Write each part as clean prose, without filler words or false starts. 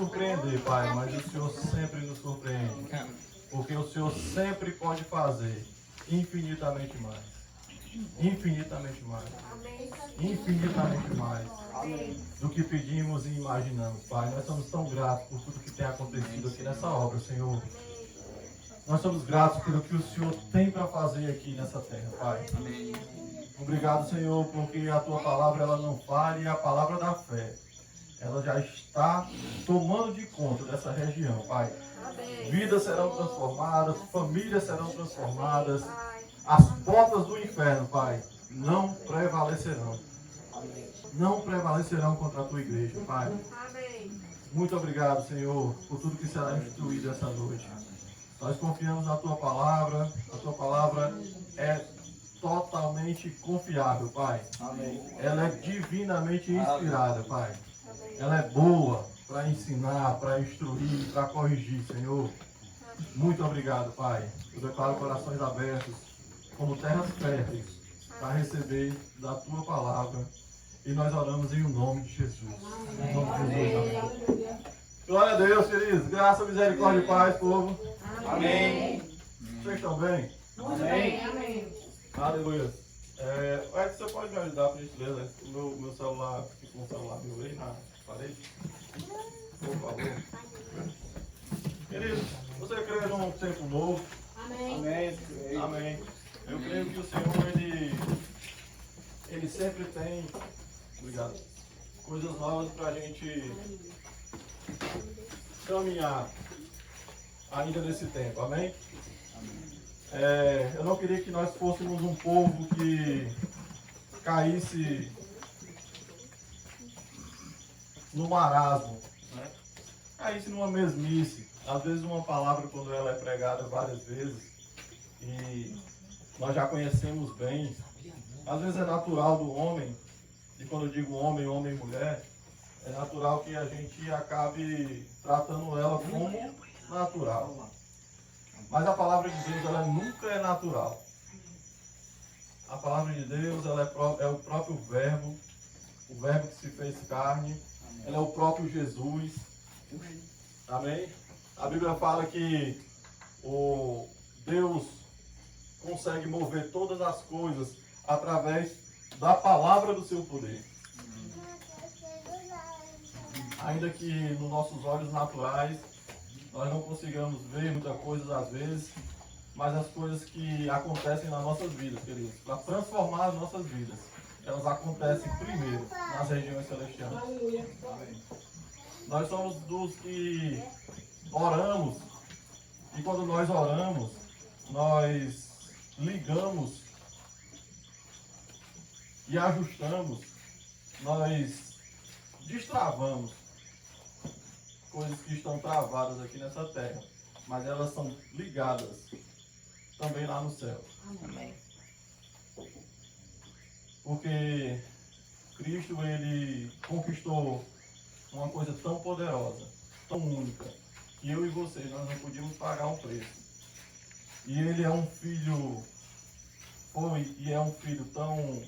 Surpreender, Pai, mas o Senhor sempre nos surpreende. Porque o Senhor sempre pode fazer infinitamente mais. Infinitamente mais. Infinitamente mais do que pedimos e imaginamos, Pai. Nós somos tão gratos por tudo que tem acontecido aqui nessa obra, Senhor. Nós somos gratos pelo que o Senhor tem para fazer aqui nessa terra, Pai. Obrigado, Senhor, porque a Tua palavra ela não falha e a palavra da fé ela já está tomando de conta dessa região, Pai. Vidas serão transformadas, famílias serão transformadas. As portas do inferno, Pai, não prevalecerão. Não prevalecerão contra a Tua igreja, Pai. Muito obrigado, Senhor, por tudo que será instruído essa noite. Nós confiamos na Tua palavra. A Tua palavra é totalmente confiável, Pai. Ela é divinamente inspirada, Pai. Ela é boa para ensinar, para instruir, para corrigir, Senhor. Muito obrigado, Pai. Eu declaro corações abertos, como terras férteis, para receber da Tua palavra. E nós oramos em nome de Jesus. Em nome de Jesus, amém. Glória a Deus, queridos. Graça, misericórdia e paz, povo. Amém. Vocês estão bem? Amém. Amém. Aleluia. Você pode me ajudar, por gentileza? O meu celular, fica com o celular meu aí na parede? Por favor. Querido, você crê num tempo novo? Amém. Amém. Eu creio que o Senhor, Ele sempre tem, obrigado, coisas novas para a gente caminhar ainda nesse tempo. Amém? Eu não queria que nós fôssemos um povo que caísse no marasmo, né? Caísse numa mesmice. Às vezes uma palavra, quando ela é pregada várias vezes, e nós já conhecemos bem, às vezes é natural do homem, e quando eu digo homem, homem e mulher, é natural que a gente acabe tratando ela como natural. Mas a palavra de Deus, ela nunca é natural. A palavra de Deus, ela é o próprio verbo, o verbo que se fez carne, ela é o próprio Jesus. Amém? A Bíblia fala que o Deus consegue mover todas as coisas através da palavra do seu poder. Ainda que nos nossos olhos naturais nós não consigamos ver muitas coisas às vezes, mas as coisas que acontecem nas nossas vidas, queridos, para transformar as nossas vidas, elas acontecem primeiro nas regiões celestiais. Amém. Nós somos dos que oramos, e quando nós oramos, nós ligamos e ajustamos, nós destravamos coisas que estão travadas aqui nessa terra, mas elas são ligadas também lá no céu. Amém. Porque Cristo, ele conquistou uma coisa tão poderosa, tão única, que eu e você, nós não podíamos pagar um preço. E ele é um filho, foi e é um filho tão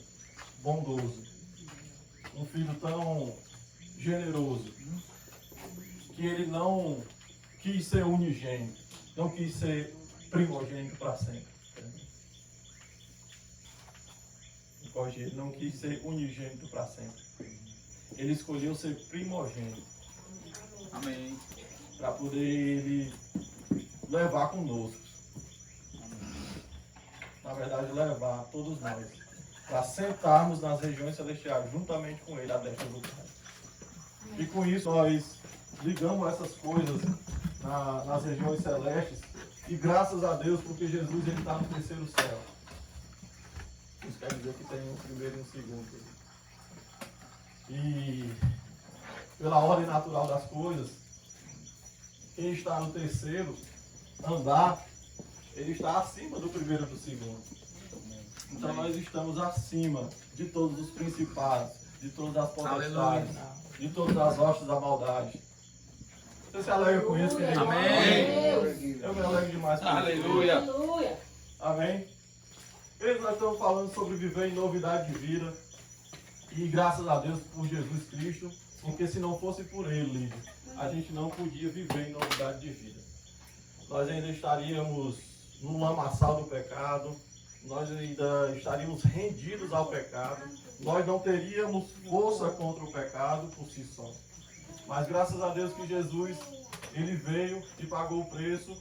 bondoso, um filho tão generoso, que ele não quis ser unigênito, não quis ser primogênito para sempre. Ele não quis ser unigênito para sempre. Ele escolheu ser primogênito. Amém. Para poder ele levar conosco. Na verdade, levar todos nós. Para sentarmos nas regiões celestiais, juntamente com ele, à destra do Pai. E com isso nós ligamos essas coisas nas regiões celestes, e graças a Deus, porque Jesus está no terceiro céu. Isso quer dizer que tem um primeiro e um segundo. E pela ordem natural das coisas, quem está no terceiro andar, ele está acima do primeiro e do segundo. Então nós estamos acima de todos os principados, de todas as potestades, de todas as hostes da maldade. Você se alegra com isso, querido? Amém. Eu me alegro demais com isso. Aleluia. Amém? Queridos, nós estamos falando sobre viver em novidade de vida. E graças a Deus por Jesus Cristo, Porque se não fosse por Ele, a gente não podia viver em novidade de vida. Nós ainda estaríamos no lamaçal do pecado, nós ainda estaríamos rendidos ao pecado, nós não teríamos força contra o pecado por si só. Mas graças a Deus que Jesus, Ele veio e pagou o preço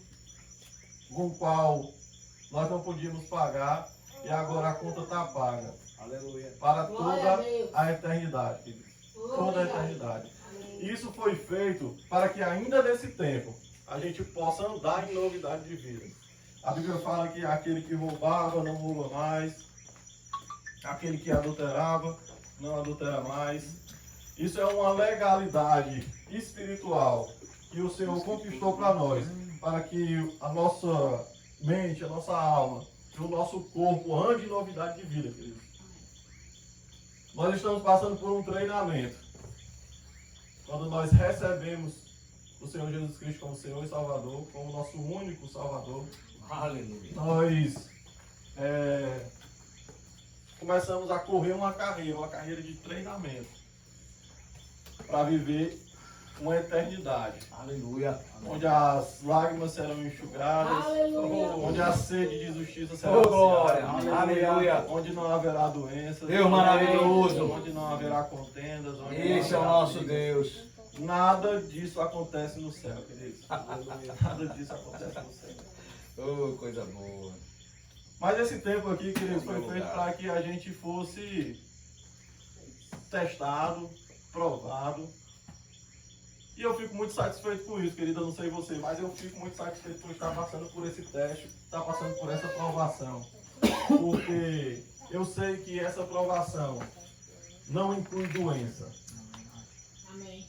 com o qual nós não podíamos pagar e agora a conta está paga. Aleluia. Para toda a eternidade, queridos. Toda a eternidade. Isso foi feito para que ainda nesse tempo a gente possa andar em novidade de vida. A Bíblia fala que aquele que roubava não rouba mais, aquele que adulterava não adultera mais. Isso é uma legalidade espiritual que o Senhor conquistou para nós, para que a nossa mente, a nossa alma e o nosso corpo ande em novidade de vida, queridos. Nós estamos passando por um treinamento. Quando nós recebemos o Senhor Jesus Cristo como Senhor e Salvador, como nosso único Salvador, Aleluia. nós começamos a correr uma carreira de treinamento, para viver uma eternidade. Aleluia. Onde as lágrimas serão enxugadas, Aleluia. onde a sede de justiça será Oh, glória. saciada, Aleluia. onde não haverá doenças, Deus maravilhoso. onde não haverá contendas, onde não Esse é o haverá nosso brigas. Deus. Nada disso acontece no céu, queridos. Nada disso acontece no céu. Oh, coisa boa. Mas esse tempo aqui, queridos, foi feito para que a gente fosse testado, provado. E eu fico muito satisfeito com isso, querida. Eu não sei você, mas eu fico muito satisfeito por estar passando por esse teste, estar passando por essa provação. Porque eu sei que essa provação não inclui doença. Amém.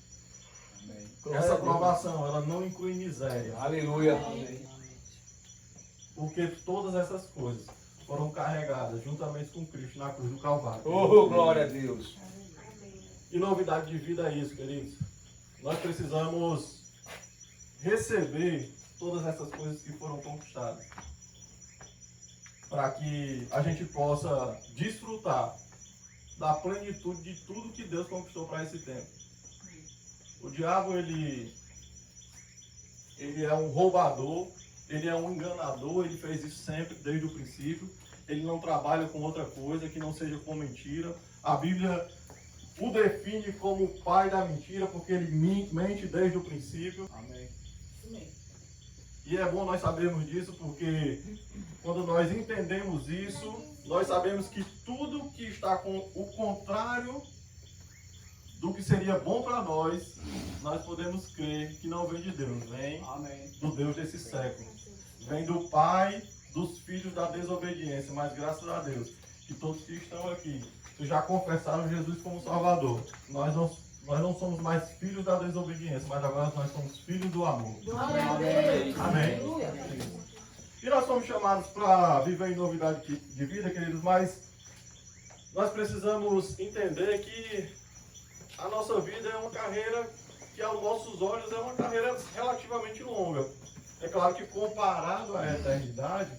Essa provação, ela não inclui miséria. Aleluia. Porque todas essas coisas foram carregadas juntamente com Cristo na cruz do Calvário. Oh, glória a Deus. E novidade de vida é isso, queridos. Nós precisamos receber todas essas coisas que foram conquistadas, para que a gente possa desfrutar da plenitude de tudo que Deus conquistou para esse tempo. O diabo, ele é um roubador, ele é um enganador, ele fez isso sempre, desde o princípio. Ele não trabalha com outra coisa que não seja com mentira. A Bíblia o define como o pai da mentira, porque ele mente desde o princípio. Amém. E é bom nós sabermos disso, porque quando nós entendemos isso, nós sabemos que tudo que está com o contrário do que seria bom para nós, nós podemos crer que não vem de Deus, vem Amém. do Deus desse século. Vem do pai dos filhos da desobediência, mas graças a Deus que todos que estão aqui já confessaram Jesus como Salvador. Nós não somos mais filhos da desobediência, mas agora nós somos filhos do amor. Glória a Deus. Amém. Aleluia. E nós somos chamados para viver em novidade de vida, queridos, mas nós precisamos entender que a nossa vida é uma carreira que aos nossos olhos é uma carreira relativamente longa. É claro que comparado à eternidade,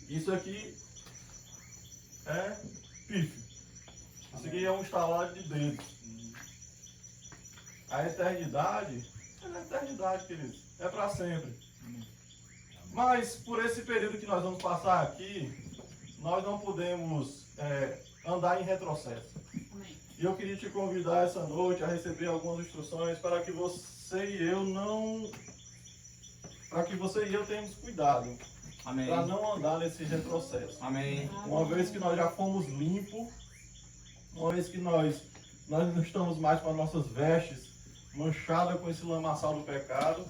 isso aqui é pífio. Isso aqui é um estalar de dedos. A eternidade é a eternidade, queridos. É para sempre. Mas por esse período que nós vamos passar aqui, nós não podemos andar em retrocesso. E eu queria te convidar essa noite a receber algumas instruções para que você e eu tenhamos cuidado. Amém. Para não andar nesse retrocesso. Amém. Uma vez que nós já fomos limpos, uma vez que nós não estamos mais com as nossas vestes manchadas com esse lamaçal do pecado,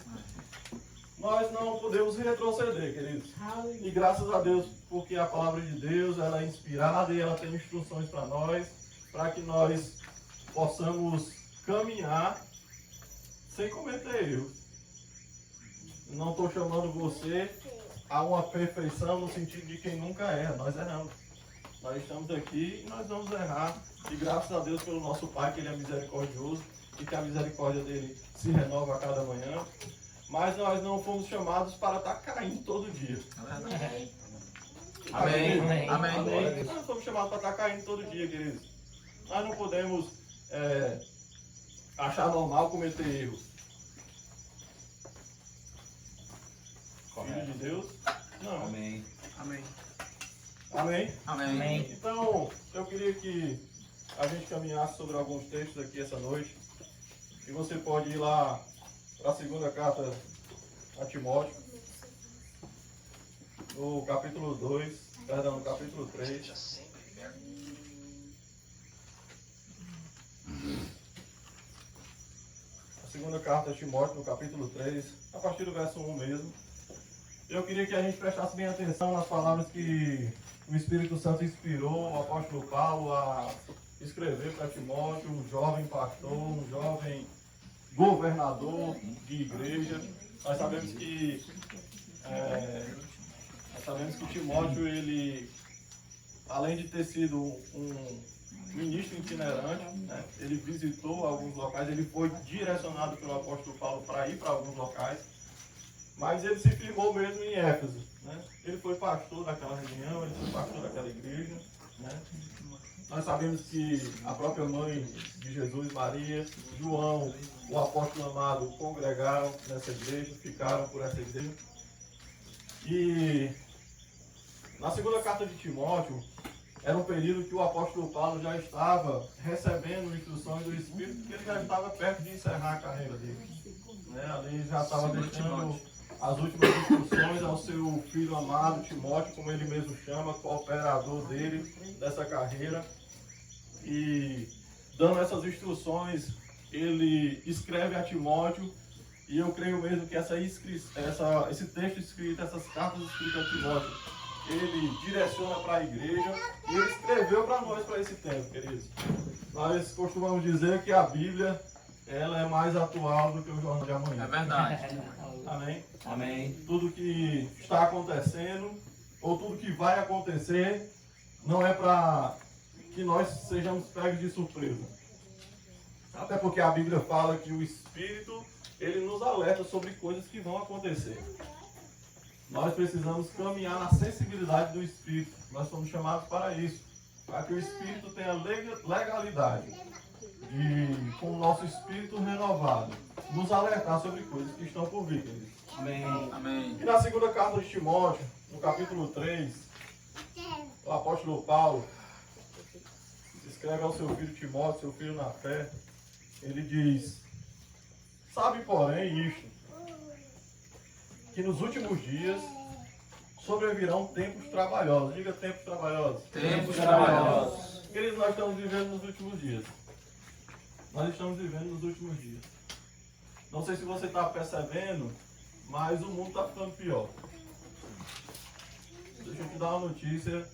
nós não podemos retroceder, queridos. E graças a Deus, porque a palavra de Deus ela é inspirada e ela tem instruções para nós, para que nós possamos caminhar sem cometer erros. Não estou chamando você a uma perfeição no sentido de quem nunca erra, nós erramos. Nós estamos aqui e nós vamos errar. E graças a Deus pelo nosso Pai, que Ele é misericordioso e que a misericórdia dele se renova a cada manhã. Mas nós não fomos chamados para estar caindo todo dia. Amém. Amém. Nós não fomos chamados para estar caindo todo dia, queridos. Nós não podemos achar normal cometer erros. Filho de Deus? Não. Amém. Amém. Amém? Amém. Então, eu queria que a gente caminhasse sobre alguns textos aqui essa noite. E você pode ir lá para a segunda carta a Timóteo, no capítulo 2, perdão, no capítulo 3. A segunda carta a Timóteo, no capítulo 3, a partir do verso 1 mesmo. Eu queria que a gente prestasse bem atenção nas palavras que o Espírito Santo inspirou o apóstolo Paulo a escrever para Timóteo, um jovem pastor, um jovem governador de igreja. Nós sabemos que Timóteo, ele, além de ter sido um ministro itinerante, né, ele visitou alguns locais, ele foi direcionado pelo apóstolo Paulo para ir para alguns locais, mas ele se firmou mesmo em Éfeso. Né? Ele foi pastor daquela região, ele foi pastor daquela igreja. Né? Nós sabemos que a própria mãe de Jesus, Maria, João, o apóstolo amado, congregaram nessa igreja, ficaram por essa igreja. E na segunda carta de Timóteo, era um período que o apóstolo Paulo já estava recebendo instruções do Espírito, porque ele já estava perto de encerrar a carreira dele. Né? Ali já estava deixando as últimas instruções ao seu filho amado, Timóteo, como ele mesmo chama, cooperador dele, dessa carreira. E dando essas instruções, ele escreve a Timóteo, e eu creio mesmo que esse texto escrito, essas cartas escritas a Timóteo, ele direciona para a igreja, e ele escreveu para nós para esse tempo, queridos. Nós costumamos dizer que a Bíblia, ela é mais atual do que o jornal de amanhã. É verdade. Amém? Amém. Tudo que está acontecendo, ou tudo que vai acontecer, não é para que nós sejamos pegos de surpresa. Até porque a Bíblia fala que o Espírito, ele nos alerta sobre coisas que vão acontecer. Nós precisamos caminhar na sensibilidade do Espírito. Nós somos chamados para isso. Para que o Espírito tenha legalidade de, com o nosso Espírito renovado, nos alertar sobre coisas que estão por vir, queridos. Amém. Amém. E na segunda carta de Timóteo, no capítulo 3, o apóstolo Paulo escreve ao seu filho Timóteo, seu filho na fé. Ele diz: sabe, porém, isto, que nos últimos dias sobrevirão tempos trabalhosos. Diga tempos trabalhosos. Tempos trabalhosos. Queridos, nós estamos vivendo nos últimos dias. Nós estamos vivendo nos últimos dias. Não sei se você está percebendo, mas o mundo está ficando pior. Deixa eu te dar uma notícia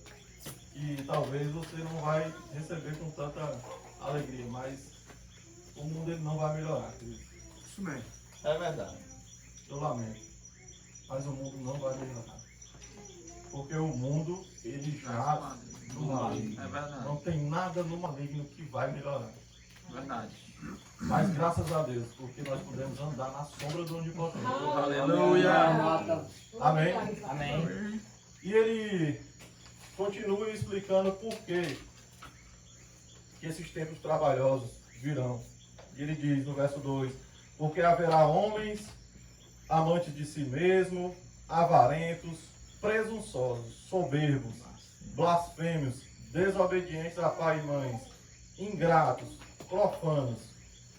que talvez você não vai receber com tanta alegria, mas o mundo ele não vai melhorar, querido. Isso mesmo. É verdade. Eu lamento, mas o mundo não vai melhorar. Porque o mundo, ele já no maligno. É verdade. Não tem nada no maligno que vai melhorar. Verdade. Mas graças a Deus, porque nós podemos andar na sombra do Onipotente. Aleluia. Amém? Amém. E ele continua explicando por que esses tempos trabalhosos virão. E ele diz no verso 2: porque haverá homens amantes de si mesmo, avarentos, presunçosos, soberbos, blasfêmios, desobedientes a pai e mães, ingratos, profanos,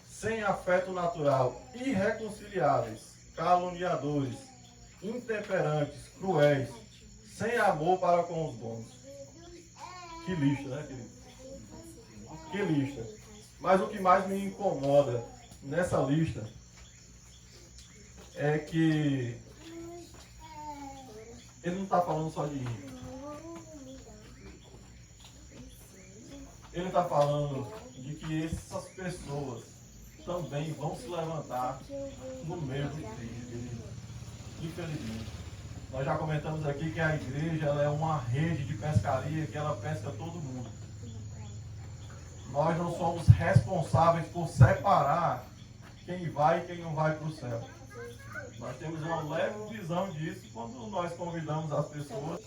sem afeto natural, irreconciliáveis, caluniadores, intemperantes, cruéis, sem amor para com os bons. Que lista, né, querido? Que lista. Mas o que mais me incomoda nessa lista é que ele não está falando só de rico. Ele está falando de que essas pessoas também vão se levantar no meio do Cristo. Infelizmente. Nós já comentamos aqui que a igreja ela é uma rede de pescaria que ela pesca todo mundo. Nós não somos responsáveis por separar quem vai e quem não vai para o céu. Nós temos uma leve visão disso quando nós convidamos as pessoas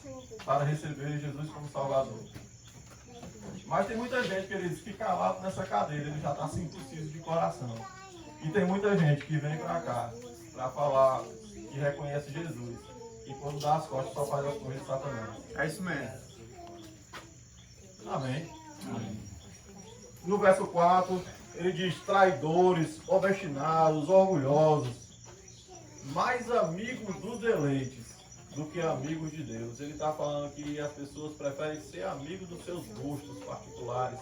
para receber Jesus como Salvador. Mas tem muita gente, queridos, que calado nessa cadeira, ele já está circunciso de coração. E tem muita gente que vem para cá para falar que reconhece Jesus. E quando dá as costas só faz as coisas de Satanás. É isso mesmo. Amém. No verso 4, ele diz: traidores, obstinados, orgulhosos, mais amigos dos deleites do que amigos de Deus. Ele está falando que as pessoas preferem ser amigos dos seus gostos particulares.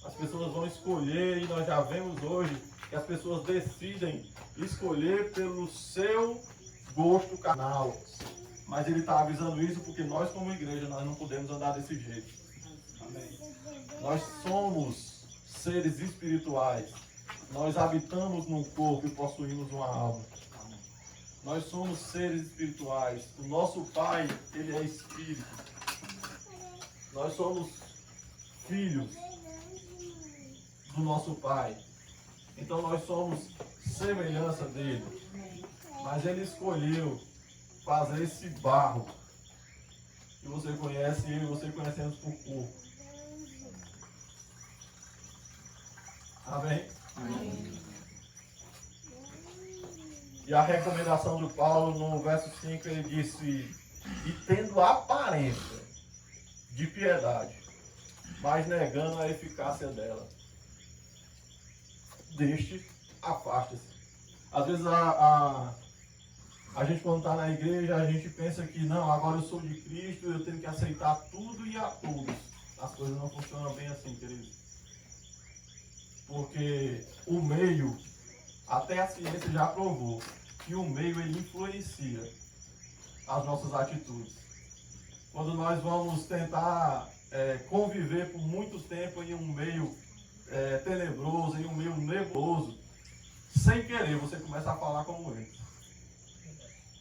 As pessoas vão escolher, e nós já vemos hoje que as pessoas decidem escolher pelo seu gosto carnal. Mas ele está avisando isso porque nós, como igreja, nós não podemos andar desse jeito. Amém. Nós somos seres espirituais. Nós habitamos num corpo e possuímos uma alma. Nós somos seres espirituais. O nosso Pai, ele é espírito. Nós somos filhos do nosso Pai. Então nós somos semelhança dele. Mas ele escolheu fazer esse barro que você conhece, eu e você conhecemos por corpo. Amém? Amém. E a recomendação do Paulo no verso 5, ele disse: e tendo aparência de piedade, mas negando a eficácia dela, deste afaste-se. Às vezes a gente, quando está na igreja, a gente pensa que não, agora eu sou de Cristo, eu tenho que aceitar tudo e a todos. As coisas não funcionam bem assim, queridos. Porque o meio, até a ciência já provou que o meio ele influencia as nossas atitudes. Quando nós vamos tentar conviver por muito tempo em um meio tenebroso, em um meio nebuloso, sem querer você começa a falar como ele.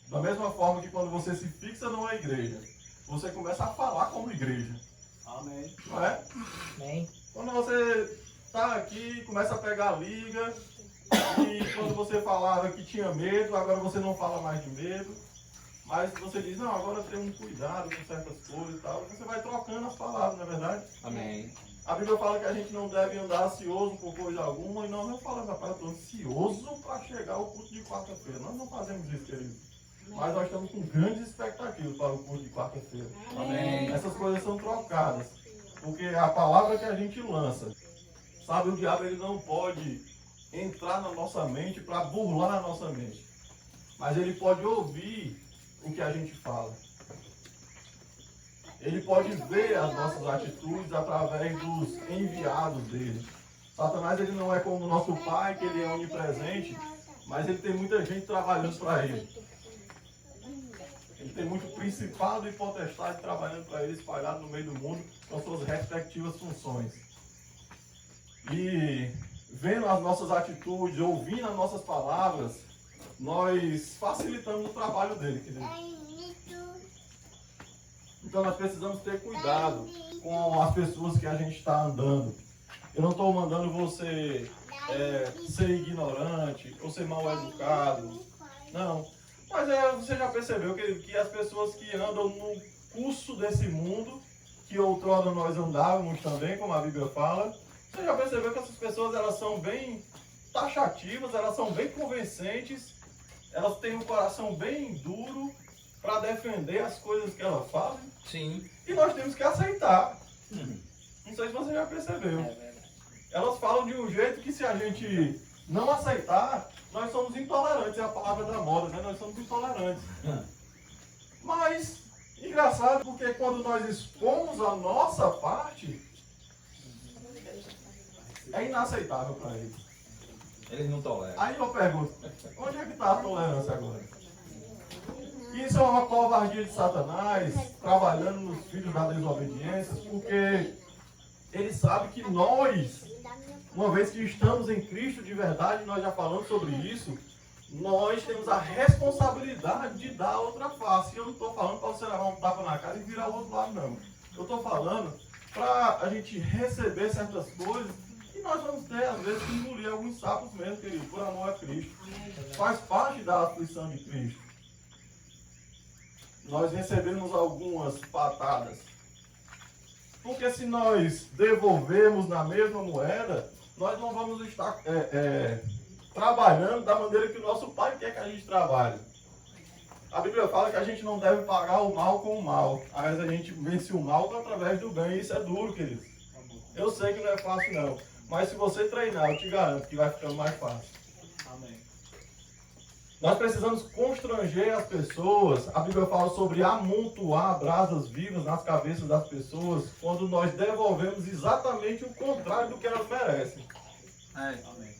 Da mesma forma que quando você se fixa numa igreja, você começa a falar como igreja. Amém. Não é? Amém. Quando você está aqui, começa a pegar liga, e quando você falava que tinha medo, agora você não fala mais de medo, mas você diz, não, agora tem um cuidado com certas coisas e tal, você vai trocando as palavras, não é verdade? Amém. A Bíblia fala que a gente não deve andar ansioso por coisa alguma, e nós não falamos, rapaz, eu estou ansioso para chegar ao culto de quarta-feira. Nós não fazemos isso, querido. Mas nós estamos com grandes expectativas para o culto de quarta-feira. Amém. Essas coisas são trocadas, porque a palavra que a gente lança, sabe, o diabo ele não pode entrar na nossa mente para burlar a nossa mente. Mas ele pode ouvir o que a gente fala. Ele pode ver as nossas atitudes através dos enviados dele. Satanás ele não é como o nosso pai, que ele é onipresente, mas ele tem muita gente trabalhando para ele. Ele tem muito principado e potestade trabalhando para ele, espalhado no meio do mundo, com suas respectivas funções. E vendo as nossas atitudes, ouvindo as nossas palavras, nós facilitamos o trabalho dele, querido. Então nós precisamos ter cuidado com as pessoas que a gente está andando. Eu não estou mandando você ser ignorante ou ser mal educado. Não. Mas você já percebeu que as pessoas que andam no curso desse mundo, que outrora nós andávamos também, como a Bíblia fala, você já percebeu que essas pessoas elas são bem taxativas, elas são bem convincentes, elas têm um coração bem duro para defender as coisas que elas fazem. Sim. E nós temos que aceitar. Não sei se você já percebeu. Elas falam de um jeito que se a gente não aceitar, nós somos intolerantes. É a palavra da moda, né? Nós somos intolerantes. Mas, engraçado, porque quando nós expomos a nossa parte, é inaceitável para eles. Eles não toleram. Aí eu pergunto, onde é que está a tolerância agora? Isso é uma covardia de Satanás, trabalhando nos filhos da desobediência, porque ele sabe que nós, uma vez que estamos em Cristo de verdade, nós já falamos sobre isso, nós temos a responsabilidade de dar a outra face. E eu não estou falando para você levar um tapa na cara e virar o outro lado, não. Eu estou falando para a gente receber certas coisas e nós vamos ter, às vezes, que engolir alguns sapos mesmo, querido, por amor a Cristo. Faz parte da aflição de Cristo. Nós recebemos algumas patadas. Porque se nós devolvermos na mesma moeda, nós não vamos estar trabalhando da maneira que o nosso Pai quer que a gente trabalhe. A Bíblia fala que a gente não deve pagar o mal com o mal, mas a gente vence o mal através do bem, e isso é duro, queridos. Eu sei que não é fácil não, mas se você treinar, eu te garanto que vai ficando mais fácil. Amém. Nós precisamos constranger as pessoas. A Bíblia fala sobre amontoar brasas vivas nas cabeças das pessoas quando nós devolvemos exatamente o contrário do que elas merecem. Amém.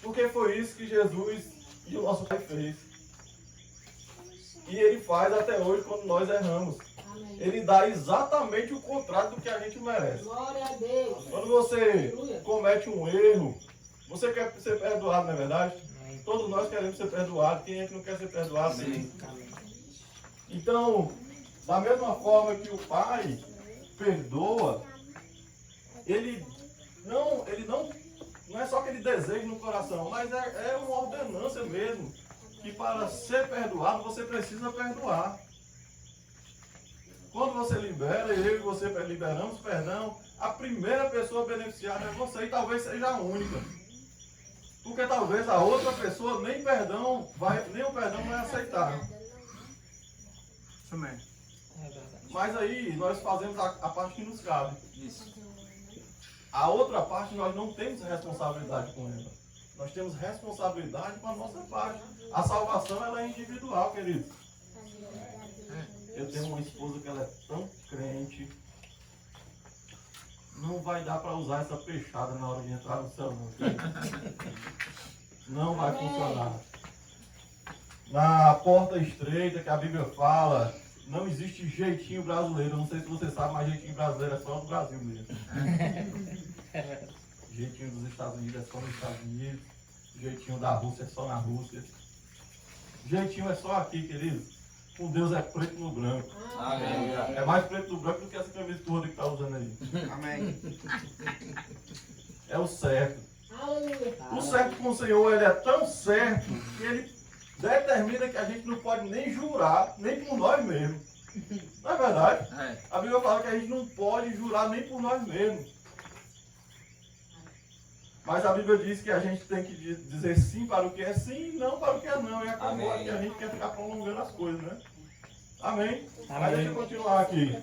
Porque foi isso que Jesus e o nosso Pai fez. E Ele faz até hoje quando nós erramos. Amém. Ele dá exatamente o contrário do que a gente merece. Glória a Deus. Quando você Aleluia. comete um erro, você quer ser perdoado, não é verdade? Todos nós queremos ser perdoados. Quem é que não quer ser perdoado? Sim. Então, da mesma forma que o Pai perdoa, ele não é só que ele deseja no coração, mas é uma ordenança mesmo, que para ser perdoado você precisa perdoar. Quando você libera, eu e você liberamos perdão, a primeira pessoa beneficiada é você, e talvez seja a única. Porque talvez a outra pessoa nem o perdão vai aceitar. Isso mesmo. Mas aí nós fazemos a parte que nos cabe. Isso. A outra parte nós não temos responsabilidade com ela. Nós temos responsabilidade com a nossa parte. A salvação ela é individual, querido. Eu tenho uma esposa que ela é tão crente. Não vai dar para usar essa peixada na hora de entrar no céu, não. Não vai funcionar. Na porta estreita que a Bíblia fala, não existe jeitinho brasileiro. Eu não sei se você sabe, mas jeitinho brasileiro é só do Brasil mesmo. Jeitinho dos Estados Unidos é só nos Estados Unidos. Jeitinho da Rússia é só na Rússia. Jeitinho é só aqui, querido. Com Deus é preto no branco. Amém. É mais preto no branco do que essa camisa toda que está usando aí. Amém. É o certo. Aleluia. O certo com o Senhor, ele é tão certo que ele determina que a gente não pode nem jurar, nem por nós mesmos. Não é verdade? É. A Bíblia fala que a gente não pode jurar nem por nós mesmos. Mas a Bíblia diz que a gente tem que dizer sim para o que é sim e não para o que é não. E acabou que a gente quer ficar prolongando as coisas, né? Amém? Mas deixa eu continuar aqui.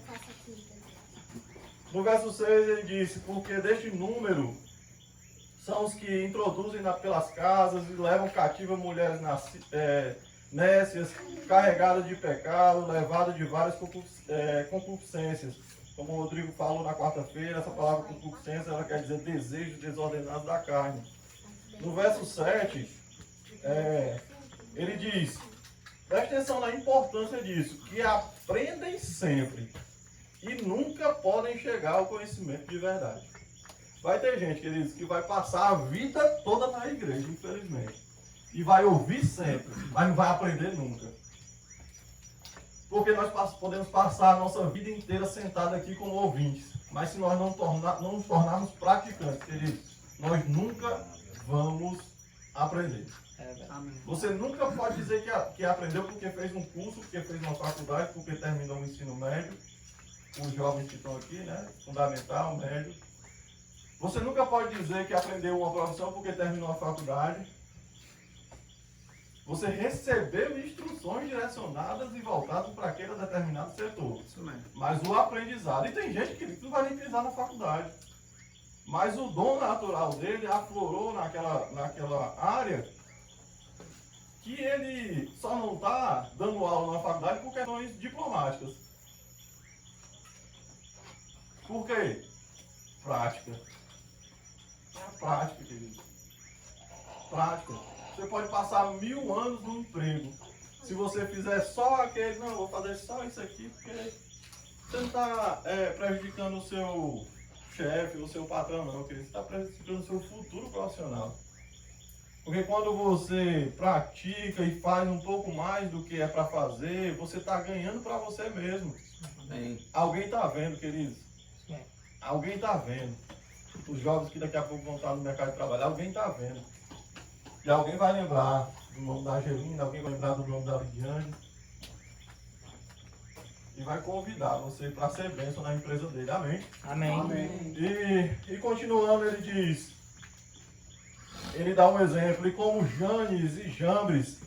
No verso 6 ele disse, porque deste número são os que introduzem pelas casas e levam cativa mulheres nécias, carregadas de pecado, levadas de várias concupiscências. Como o Rodrigo falou na quarta-feira, essa palavra concupiscência ela quer dizer desejo desordenado da carne. No verso 7, ele diz, preste atenção na importância disso, que aprendem sempre e nunca podem chegar ao conhecimento de verdade. Vai ter gente, queridos, que vai passar a vida toda na igreja, infelizmente. E vai ouvir sempre, mas não vai aprender nunca. Porque nós podemos passar a nossa vida inteira sentado aqui como ouvintes. Mas se nós não nos tornarmos praticantes, queridos, nós nunca vamos aprender. Amém. Você nunca pode dizer que aprendeu porque fez um curso, porque fez uma faculdade, porque terminou o ensino médio. Os jovens que estão aqui, né? Fundamental, médio. Você nunca pode dizer que aprendeu uma profissão porque terminou a faculdade. Você recebeu instruções direcionadas e voltadas para aquele determinado setor. Isso mesmo. Mas o aprendizado, e tem gente que não vai nem pisar na faculdade. Mas o dom natural dele aflorou naquela área que ele só não está dando aula na faculdade por questões diplomáticas. Por quê? Prática. É a prática, querido. Prática. Você pode passar 1000 anos no emprego. Se você fizer só aquele, não, eu vou fazer só isso aqui, porque você não está prejudicando o seu chefe, o seu patrão, não, querido. Você está prejudicando o seu futuro profissional. Porque quando você pratica e faz um pouco mais do que é para fazer, você está ganhando para você mesmo. Amém. Alguém está vendo, queridos? Alguém está vendo. Os jovens que daqui a pouco vão estar no mercado de trabalho, alguém está vendo. E alguém vai lembrar do nome da Angelina, alguém vai lembrar do nome da Lidiane. e vai convidar você para ser bênção na empresa dele. Amém? Amém. E continuando, ele dá um exemplo, e como Janes e Jambres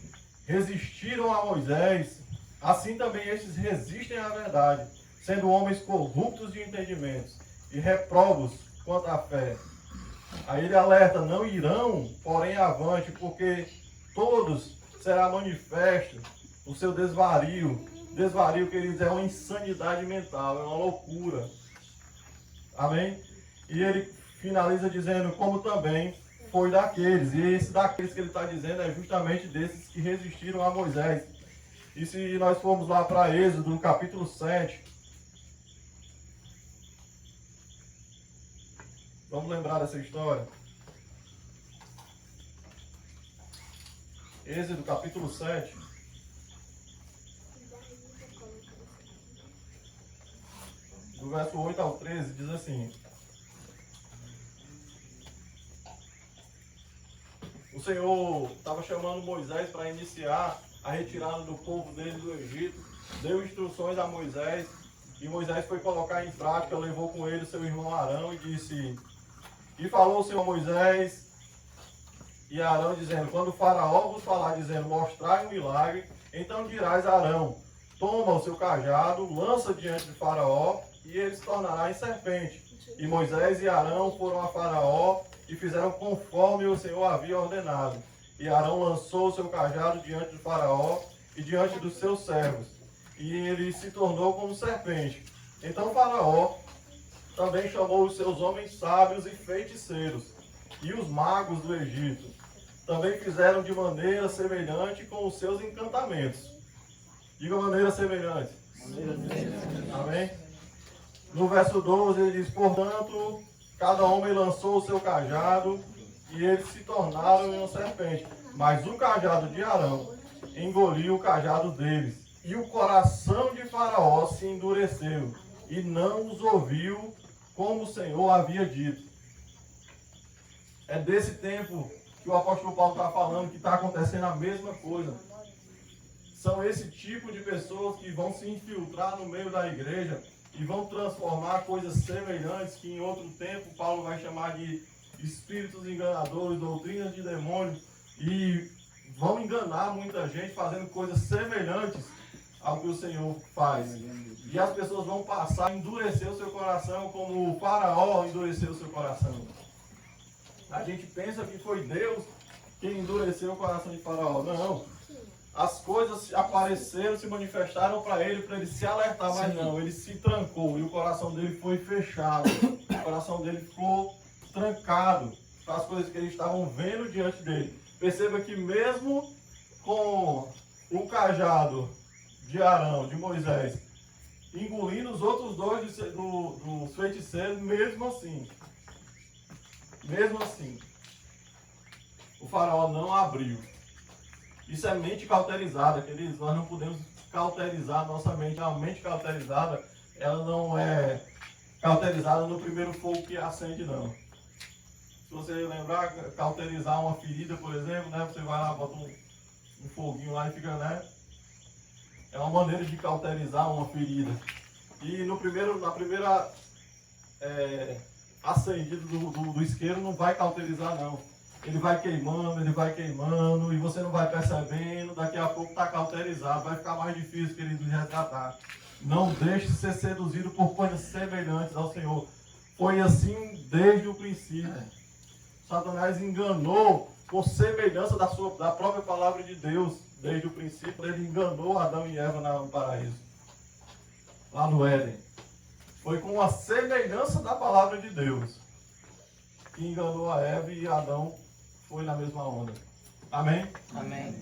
resistiram a Moisés, assim também estes resistem à verdade, sendo homens corruptos de entendimentos e reprobos quanto à fé. Aí ele alerta, não irão, porém avante, porque todos será manifesto o seu desvario. Desvario, queridos, é uma insanidade mental, é uma loucura. Amém? E ele finaliza dizendo, como também foi daqueles. E esse daqueles que ele está dizendo é justamente desses que resistiram a Moisés. E se nós formos lá para Êxodo, no capítulo 7, vamos lembrar dessa história. Êxodo, capítulo 7. Do verso 8 ao 13, diz assim: o Senhor estava chamando Moisés para iniciar a retirada do povo dele do Egito, deu instruções a Moisés, e Moisés foi colocar em prática, levou com ele seu irmão Arão e disse: e falou o Senhor a Moisés e Arão, dizendo, quando o faraó vos falar, dizendo, mostrai um milagre, então dirás a Arão, toma o seu cajado, lança diante de faraó, e ele se tornará em serpente. E Moisés e Arão foram a faraó, e fizeram conforme o Senhor havia ordenado. E Arão lançou o seu cajado diante de faraó, e diante dos seus servos, e ele se tornou como serpente. Então faraó também chamou os seus homens sábios e feiticeiros, e os magos do Egito. Também fizeram de maneira semelhante com os seus encantamentos. Diga maneira semelhante. Amém? No verso 12 ele diz, portanto, cada homem lançou o seu cajado, e eles se tornaram em uma serpente. Mas o cajado de Arão engoliu o cajado deles, e o coração de Faraó se endureceu, e não os ouviu como o Senhor havia dito. É desse tempo que o apóstolo Paulo está falando que está acontecendo a mesma coisa. São esse tipo de pessoas que vão se infiltrar no meio da igreja e vão transformar coisas semelhantes que em outro tempo Paulo vai chamar de espíritos enganadores, doutrinas de demônios, e vão enganar muita gente fazendo coisas semelhantes ao que o Senhor faz. E as pessoas vão passar a endurecer o seu coração como o faraó endureceu o seu coração. A gente pensa que foi Deus quem endureceu o coração de faraó. Não. As coisas apareceram, se manifestaram para ele se alertar, mas não, ele se trancou e o coração dele foi fechado. O coração dele ficou trancado para as coisas que eles estavam vendo diante dele. Perceba que mesmo com o cajado de Arão, de Moisés, engolindo os outros dois dos feiticeiros, mesmo assim, o faraó não abriu. Isso é mente cauterizada, queridos. Nós não podemos cauterizar nossa mente. A mente cauterizada, ela não é cauterizada no primeiro fogo que acende, não. Se você lembrar, cauterizar uma ferida, por exemplo, né? Você vai lá, bota um foguinho lá e fica, né? É uma maneira de cauterizar uma ferida. E na primeira acendida do isqueiro não vai cauterizar, não. Ele vai queimando, e você não vai percebendo, daqui a pouco está cauterizado, vai ficar mais difícil, querido, de resgatar. Não deixe ser seduzido por coisas semelhantes ao Senhor. Foi assim desde o princípio. Satanás enganou com semelhança da própria palavra de Deus, desde o princípio. Ele enganou Adão e Eva no paraíso, lá no Éden. Foi com a semelhança da palavra de Deus que enganou a Eva, e Adão foi na mesma onda. Amém? Amém.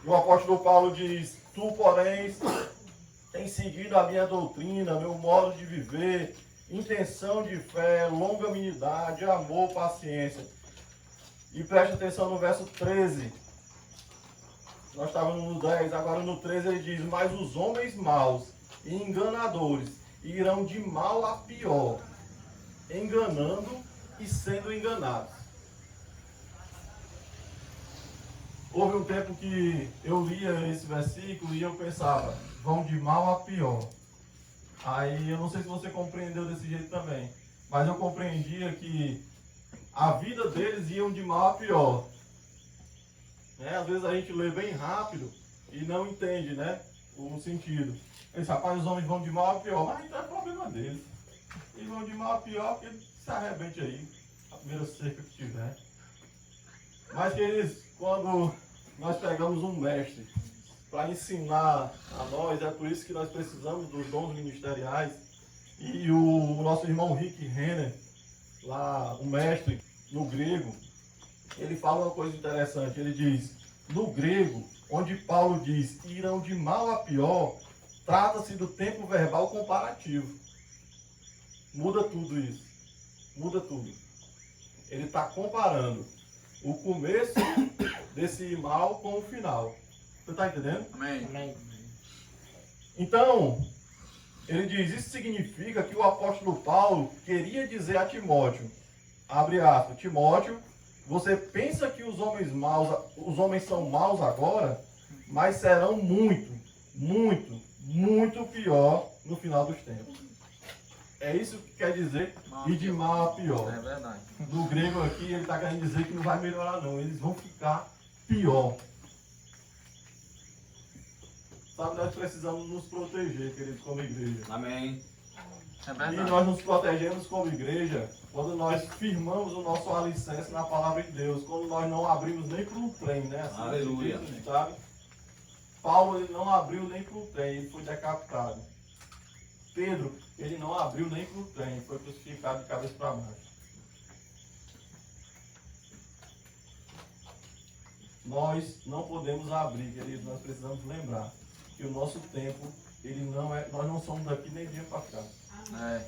E o apóstolo Paulo diz, tu, porém, tens seguido a minha doutrina, meu modo de viver, intenção de fé, longanimidade, amor, paciência. E preste atenção no verso 13. Nós estávamos no 10, agora no 13 ele diz, mas os homens maus e enganadores irão de mal a pior, enganando e sendo enganados. Houve um tempo que eu lia esse versículo e eu pensava, vão de mal a pior. Aí eu não sei se você compreendeu desse jeito também, mas eu compreendia que a vida deles iam de mal a pior. Né? Às vezes a gente lê bem rápido e não entende, né, o sentido. Eles, rapaz, os homens vão de mal a pior, mas então é problema deles. Eles vão de mal a pior porque eles se arrebente aí, a primeira cerca que tiver. Mas queridos, quando nós pegamos um mestre para ensinar a nós, é por isso que nós precisamos dos dons ministeriais. E o nosso irmão Rick Renner, lá, o mestre, no grego, ele fala uma coisa interessante. Ele diz, no grego, onde Paulo diz, irão de mal a pior, trata-se do tempo verbal comparativo. Muda tudo isso. Muda tudo. Ele está comparando o começo desse mal com o final. Você está entendendo? Amém. Amém. Então, ele diz, isso significa que o apóstolo Paulo queria dizer a Timóteo, abre aspas, Timóteo, você pensa que os homens são maus agora, mas serão muito, muito, muito pior no final dos tempos. É isso que quer dizer ir de mal a pior. É verdade. No grego aqui, ele está querendo dizer que não vai melhorar não, eles vão ficar pior. Sabe, nós precisamos nos proteger, queridos, como igreja. Amém. É E verdade. nós nos protegemos como igreja quando nós firmamos o nosso alicerce na palavra de Deus, quando nós não abrimos nem para um trem, né? Assim, Aleluia. sabe? Paulo, ele não abriu nem para o trem, ele foi decapitado. Pedro, ele não abriu nem para o trem, foi crucificado de cabeça para baixo. Nós não podemos abrir, queridos, nós precisamos lembrar que o nosso tempo, ele não é, nós não somos daqui nem dia para cá. É.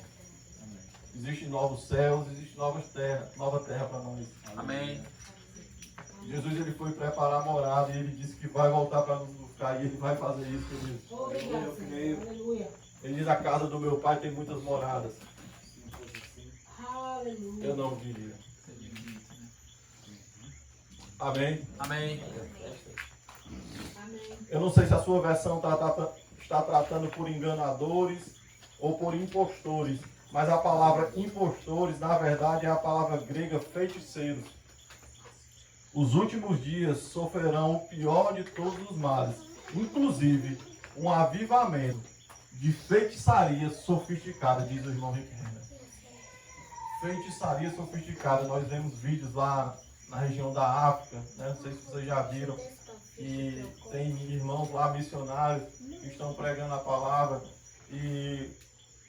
Existem novos céus, existe nova terra para nós. Amém. Jesus, ele foi preparar a morada e ele disse que vai voltar para nos buscar e ele vai fazer isso, queridos. Obrigado, Senhor. Aleluia. Ele diz, a casa do meu pai tem muitas moradas. Aleluia. Eu não diria. Amém? Amém. Amém. Eu não sei se a sua versão está tratando por enganadores ou por impostores, mas a palavra impostores, na verdade, é a palavra grega feiticeiros. Os últimos dias sofrerão o pior de todos os males, inclusive um avivamento de feitiçaria sofisticada, diz o irmão Rick Renner. Feitiçaria sofisticada, nós vemos vídeos lá na região da África, né? Não sei se vocês já viram, e tem irmãos lá, missionários, que estão pregando a palavra, e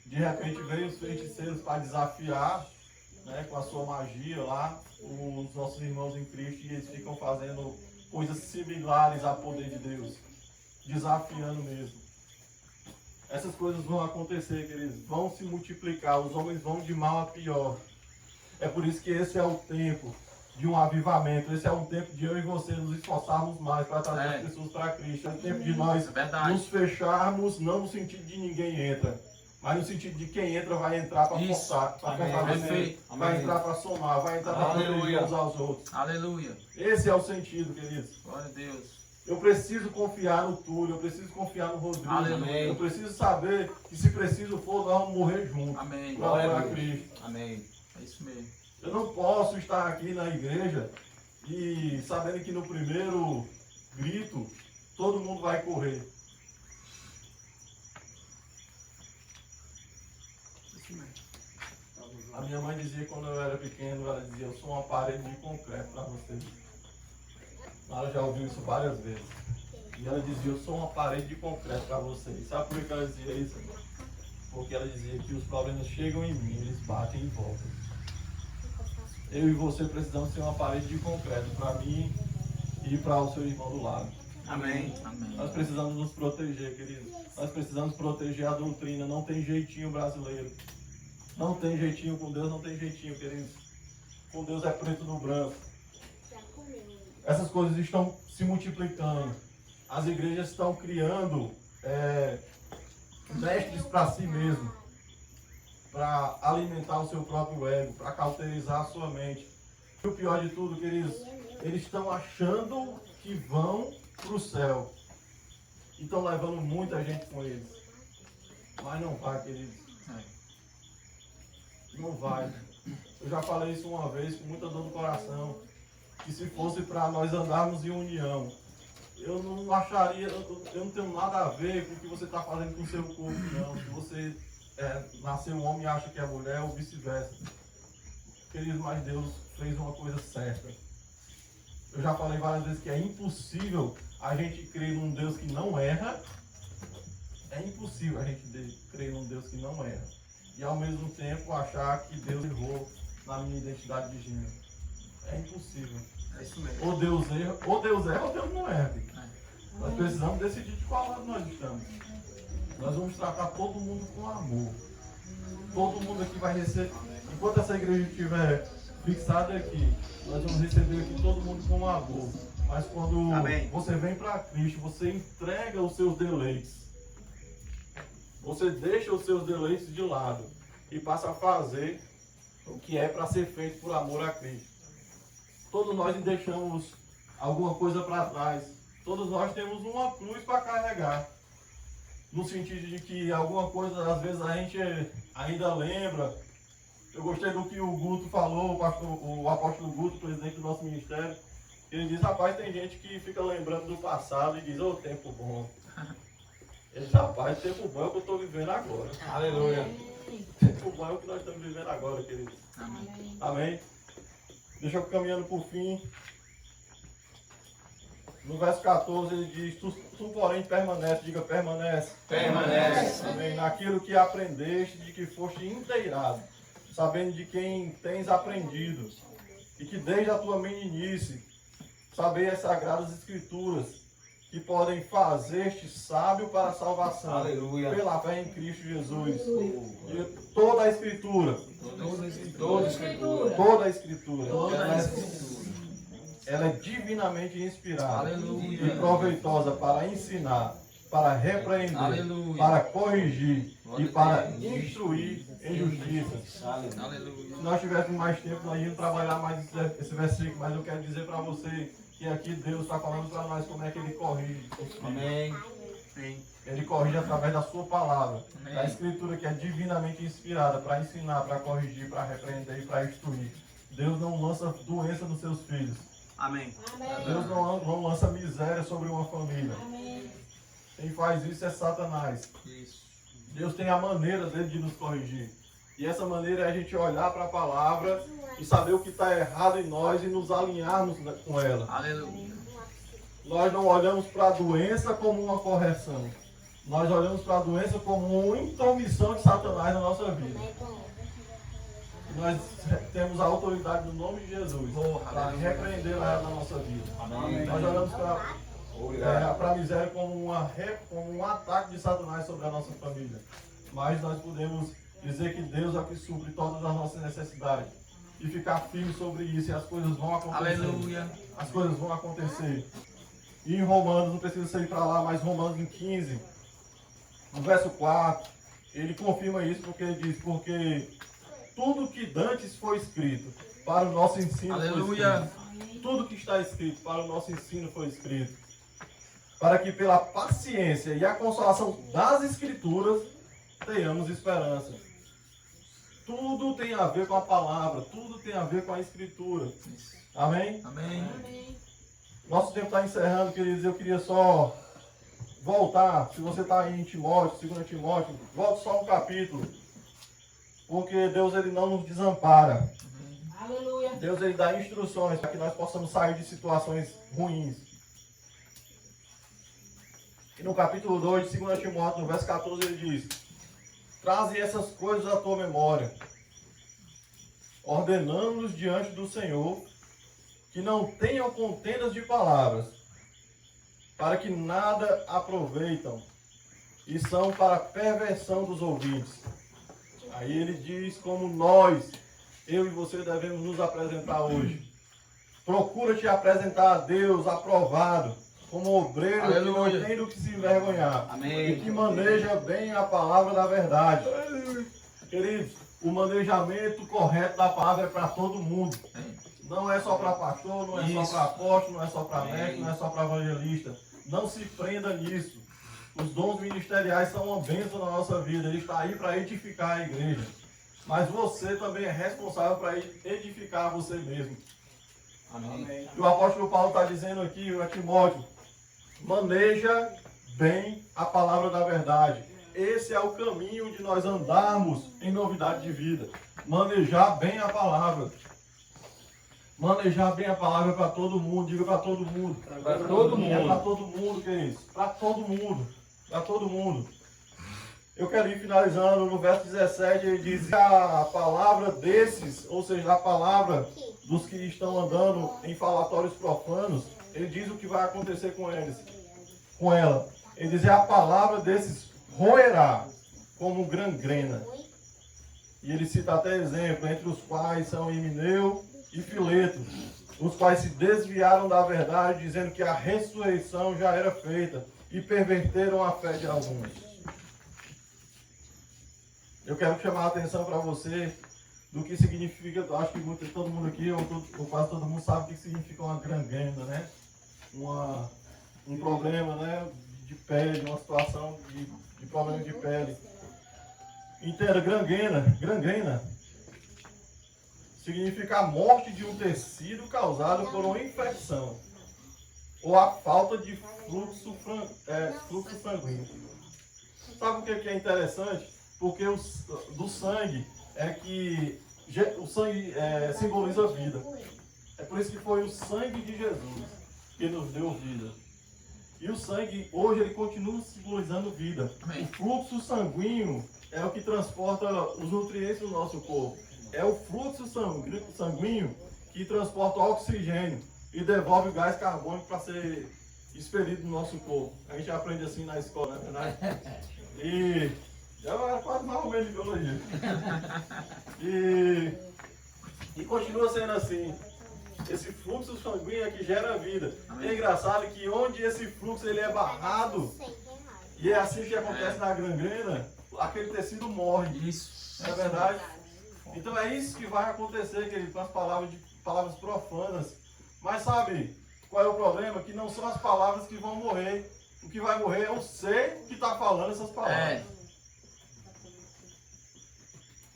de repente veio os feiticeiros para desafiar, né, com a sua magia lá, os nossos irmãos em Cristo, e eles ficam fazendo coisas similares ao poder de Deus, desafiando mesmo. Essas coisas vão acontecer, queridos, vão se multiplicar, os homens vão de mal a pior. É por isso que esse é o tempo de um avivamento, esse é o tempo de eu e você nos esforçarmos mais para trazer as pessoas para Cristo. É o tempo de nós nos fecharmos, não no sentido de ninguém entra, mas no sentido de quem entra vai entrar para forçar, para fortalecer, vai entrar para somar, vai entrar para proteger uns aos outros. Aleluia. Esse é o sentido, queridos. Glória a Deus. Eu preciso confiar no Túlio, eu preciso confiar no Rodrigo. Aleluia. Eu preciso saber que se preciso for, nós vamos morrer juntos. Amém. Para Cristo. Amém. É isso mesmo. Eu não posso estar aqui na igreja e sabendo que no primeiro grito todo mundo vai correr. A minha mãe dizia quando eu era pequeno, ela dizia, eu sou uma parede de concreto para vocês. Ela já ouviu isso várias vezes. E ela dizia, eu sou uma parede de concreto para vocês. Sabe por que ela dizia isso? Porque ela dizia que os problemas chegam em mim, eles batem em volta. Eu e você precisamos ser uma parede de concreto para mim e para o seu irmão do lado. Amém. Amém. Nós precisamos nos proteger, queridos. Nós precisamos proteger a doutrina. Não tem jeitinho brasileiro. Não tem jeitinho com Deus, não tem jeitinho, queridos. Com Deus é preto no branco. Essas coisas estão se multiplicando. As igrejas estão criando mestres para si mesmo, para alimentar o seu próprio ego, para cauterizar a sua mente. E o pior de tudo, queridos, eles estão achando que vão para o céu e estão levando muita gente com eles. Mas não vai, queridos. Não vai. Eu já falei isso uma vez com muita dor no coração. Que se fosse para nós andarmos em união, eu não acharia, eu não tenho nada a ver com o que você está fazendo com o seu corpo, não. Se você nasceu um homem e acha que é mulher ou vice-versa. Queridos, mas Deus fez uma coisa certa. Eu já falei várias vezes que é impossível a gente crer num Deus que não erra. É impossível a gente crer num Deus que não erra. E ao mesmo tempo achar que Deus errou na minha identidade de gênero. É impossível. É isso mesmo. Ou Deus erra ou Deus não erra. Nós precisamos decidir de qual lado nós estamos. Nós vamos tratar todo mundo com amor. Todo mundo aqui vai receber. Enquanto essa igreja estiver fixada aqui, nós vamos receber aqui todo mundo com amor. Mas quando Amém. você vem para Cristo, você entrega os seus deleites. Você deixa os seus deleites de lado e passa a fazer o que é para ser feito por amor a Cristo. Todos nós deixamos alguma coisa para trás. Todos nós temos uma cruz para carregar. No sentido de que alguma coisa, às vezes, a gente ainda lembra. Eu gostei do que o Guto falou, o apóstolo Guto, presidente do nosso ministério. Ele diz, rapaz, tem gente que fica lembrando do passado e diz, ô, tempo bom. Ele diz, rapaz, tempo bom é o que eu estou vivendo agora. Aleluia. Tempo bom é o que nós estamos vivendo agora, queridos. Amém. Amém? Deixa eu caminhando por fim. No verso 14 ele diz, tu porém permanece, diga permanece. Permanece. Amém. Naquilo que aprendeste, de que foste inteirado, sabendo de quem tens aprendido, e que desde a tua meninice, sabei as sagradas escrituras, que podem fazer-te sábio para a salvação. Aleluia. Pela fé em Cristo Jesus. E toda a escritura. Toda escritura. Toda a escritura. Toda ela a é- escritura. Ela é divinamente inspirada Aleluia. e proveitosa para ensinar, para repreender, Aleluia. para corrigir Glória e a para Deus. instruir em justiça. Aleluia. Se nós tivéssemos mais tempo, nós íamos trabalhar mais esse versículo, mas eu quero dizer para você que aqui Deus está falando para nós como é que Ele corrige os filhos. Amém. Amém. Ele corrige através da sua palavra, Amém. da escritura que é divinamente inspirada para ensinar, para corrigir, para repreender e para instruir. Deus não lança doença nos seus filhos. Amém. Deus não lança miséria sobre uma família. Quem faz isso é Satanás. Isso. Deus tem a maneira dele de nos corrigir. E essa maneira é a gente olhar para a palavra e saber o que está errado em nós e nos alinharmos com ela. Aleluia. Nós não olhamos para a doença como uma correção. Nós olhamos para a doença como uma intromissão de Satanás na nossa vida. Nós temos a autoridade no nome de Jesus para repreender ela na nossa vida. Amém. Nós olhamos para a miséria como um ataque de Satanás sobre a nossa família. Mas nós podemos dizer que Deus é o que supre todas as nossas necessidades. E ficar firme sobre isso e as coisas vão acontecer. Aleluia. As coisas vão acontecer. E em Romanos, não precisa sair para lá, mas Romanos em 15, no verso 4, ele confirma isso porque ele diz, porque tudo que dantes foi escrito para o nosso ensino Aleluia. foi escrito. Tudo que está escrito para o nosso ensino foi escrito. Para que pela paciência e a consolação das escrituras tenhamos esperança. Tudo tem a ver com a palavra, tudo tem a ver com a escritura. Isso. Amém? Amém. Nosso tempo está encerrando, queridos. Eu queria só voltar. Se você está aí em Timóteo, 2 Timóteo, volte só um capítulo. Porque Deus ele não nos desampara. Aleluia. Deus ele dá instruções para que nós possamos sair de situações ruins. E no capítulo 2 de 2 Timóteo, no verso 14, ele diz: traze essas coisas à tua memória, ordenando-nos diante do Senhor, que não tenham contendas de palavras, para que nada aproveitam, e são para a perversão dos ouvintes. Aí ele diz como nós, eu e você, devemos nos apresentar hoje. Procura te apresentar a Deus aprovado, como obreiro que Aleluia. não tem do que se envergonhar. Amém. E que maneja bem a palavra da verdade. Queridos, o manejamento correto da palavra é para todo mundo. Não é só para pastor, não é só para apóstolo, não é só para médico, não é só para evangelista. Não se prenda nisso. Os dons ministeriais são uma bênção na nossa vida. Ele está aí para edificar a igreja. Mas você também é responsável para edificar você mesmo. Amém. E o apóstolo Paulo está dizendo aqui a Timóteo, maneja bem a palavra da verdade. Esse é o caminho de nós andarmos em novidade de vida. Manejar bem a palavra. Manejar bem a palavra para todo mundo. Diga para todo mundo. Para todo É para mundo. todo mundo, queridos. Para todo mundo. Para todo mundo. Eu quero ir finalizando no verso 17. Ele diz a palavra desses, ou seja, a palavra dos que estão andando em falatórios profanos. Ele diz o que vai acontecer com eles. Com ela. Ele diz, a palavra desses roerá como gangrena. E ele cita até exemplo, entre os quais são Himeneu e Fileto, os quais se desviaram da verdade, dizendo que a ressurreição já era feita, e perverteram a fé de alguns. Eu quero chamar a atenção para você do que significa, eu acho que todo mundo aqui, ou quase todo mundo sabe o que significa uma gangrena, né? Um problema, né? De pele, uma situação de problema de pele. Entenda, gangrena significa a morte de um tecido causado por uma infecção ou a falta de fluxo sanguíneo. Sabe o que é interessante? Porque do sangue é que o sangue simboliza a vida. É por isso que foi o sangue de Jesus que nos deu vida. E o sangue, hoje, ele continua simbolizando vida. O fluxo sanguíneo é o que transporta os nutrientes do nosso corpo. É o fluxo sanguíneo que transporta o oxigênio e devolve o gás carbônico para ser expelido no nosso corpo. A gente aprende assim na escola, não é verdade? E eu era quase mais ou menos de biologia. E continua sendo assim. Esse fluxo sanguíneo é que gera vida. E é engraçado que onde esse fluxo ele é barrado, e é assim que acontece na gangrena, aquele tecido morre. Isso. Não é verdade? Então é isso que vai acontecer, querido, com as palavras profanas. Mas sabe qual é o problema? Que não são as palavras que vão morrer. O que vai morrer é o ser que está falando essas palavras.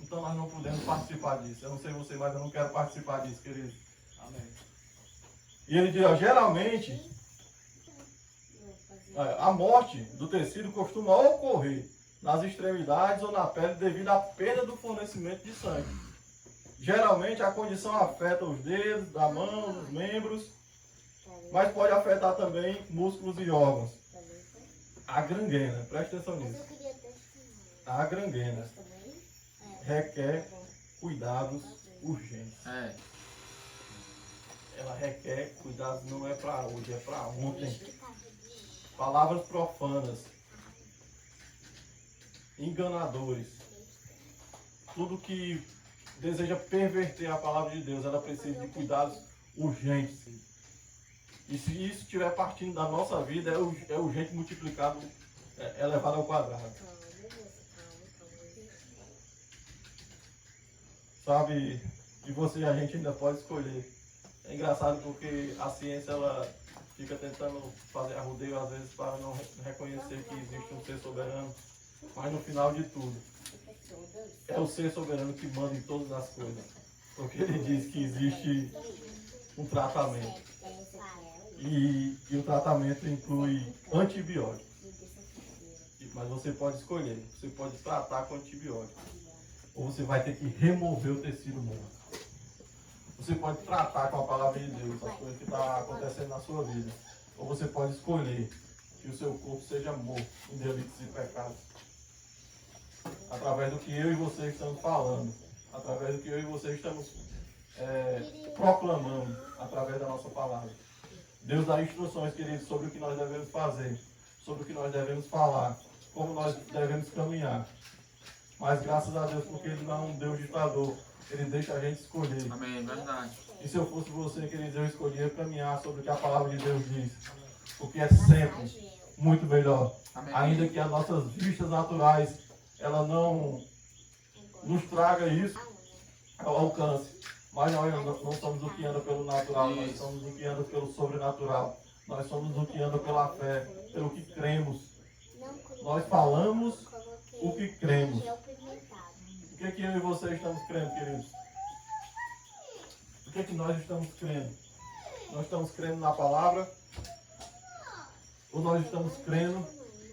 Então nós não podemos participar disso. Eu não sei você, mas eu não quero participar disso, querido. Amém. E ele diz, ó, geralmente, a morte do tecido costuma ocorrer nas extremidades ou na pele devido à perda do fornecimento de sangue. Geralmente a condição afeta os dedos, da mão, os membros, mas pode afetar também músculos e órgãos. A gangrena, preste atenção nisso. A gangrena requer cuidados urgentes. Ela requer cuidados, não é para hoje, é para ontem. Palavras profanas, enganadores, tudo que deseja perverter a palavra de Deus, ela precisa de cuidados urgentes. E se isso estiver partindo da nossa vida, é urgente multiplicado, elevado ao quadrado. Sabe, e você, a gente ainda pode escolher. É engraçado porque a ciência, ela fica tentando fazer arrodeio às vezes para não reconhecer que existe um ser soberano. Mas no final de tudo, é o ser soberano que manda em todas as coisas. Porque ele diz que existe um tratamento. E o tratamento inclui antibióticos. Mas você pode escolher. Você pode tratar com antibióticos. Ou você vai ter que remover o tecido morto. Você pode tratar com a palavra de Deus as coisas que estão acontecendo na sua vida. Ou você pode escolher que o seu corpo seja morto em delitos e pecados. Através do que eu e você estamos falando. Através do que eu e você estamos proclamando. Através da nossa palavra. Deus dá instruções, queridos, sobre o que nós devemos fazer. Sobre o que nós devemos falar. Como nós devemos caminhar. Mas graças a Deus, porque Ele não é um Deus ditador. Ele deixa a gente escolher. Amém, verdade. E se eu fosse você, queridos, eu escolheria caminhar sobre o que a palavra de Deus diz. Porque é sempre muito melhor. Amém. Ainda que as nossas vistas naturais, ela não nos traga isso ao alcance. Mas nós não somos o que anda pelo natural, nós somos o que anda pelo sobrenatural. Nós somos o que anda pela fé, pelo que cremos. Nós falamos o que cremos. O que é que eu e você estamos crendo, queridos? O que é que nós estamos crendo? Nós estamos crendo na palavra? Ou nós estamos crendo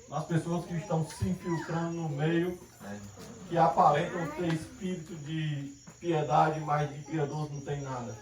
nas pessoas que estão se infiltrando no meio, que aparentam ter espírito de piedade, mas de piedoso não tem nada?